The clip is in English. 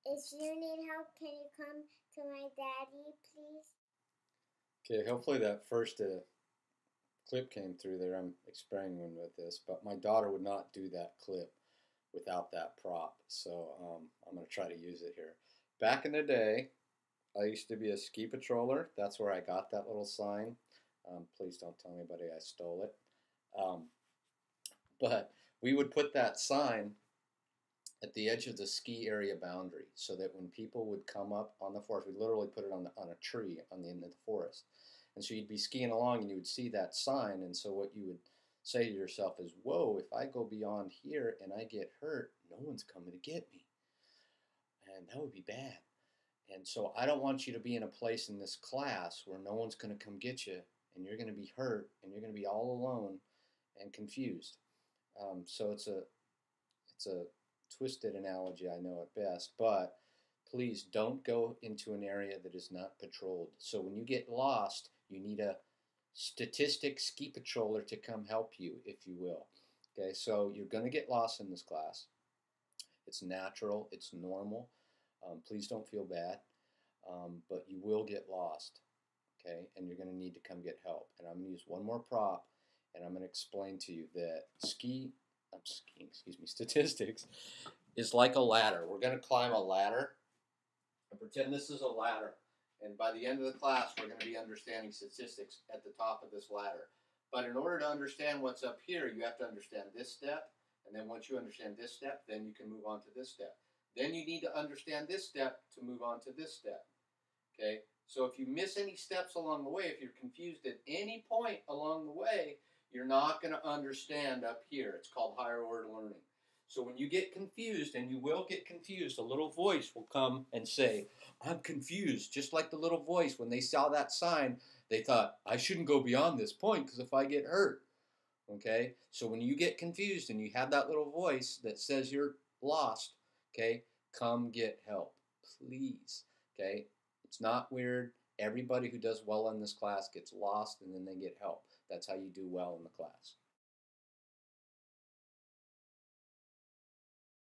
If you need help, can you come to my daddy, please? Okay, hopefully that first clip came through there. I'm experimenting with this, but my daughter would not do that clip without that prop, so I'm going to try to use it here. Back in the day, I used to be a ski patroller. That's where I got that little sign. Please don't tell anybody I stole it. Um, but we would put that sign at the edge of the ski area boundary so that when people would come up on the forest, we'd literally put it on a tree on the end of the forest. And so you'd be skiing along and you would see that sign. And so what you would say to yourself is, whoa, if I go beyond here and I get hurt, no one's coming to get me. And that would be bad. And so I don't want you to be in a place in this class where no one's going to come get you and you're going to be hurt and you're going to be all alone and confused. So it's a twisted analogy, I know at best, but please don't go into an area that is not patrolled. So when you get lost, you need a statistic ski patroller to come help you, if you will. Okay, so you're going to get lost in this class. It's natural, it's normal. Please don't feel bad, but you will get lost. Okay, and you're going to need to come get help. And I'm going to use one more prop, and I'm going to explain to you that statistics is like a ladder. We're going to climb a ladder and pretend this is a ladder. And by the end of the class, we're going to be understanding statistics at the top of this ladder. But in order to understand what's up here, you have to understand this step. And then once you understand this step, then you can move on to this step. Then you need to understand this step to move on to this step. Okay? So if you miss any steps along the way, if you're confused at any point along the way, you're not going to understand up here. It's called higher order learning. So when you get confused, and you will get confused, a little voice will come and say, I'm confused. Just like the little voice, when they saw that sign, they thought, I shouldn't go beyond this point because if I get hurt. Okay? So when you get confused and you have that little voice that says you're lost, okay, come get help, please. Okay? It's not weird. Everybody who does well in this class gets lost and then they get help. That's how you do well in the class.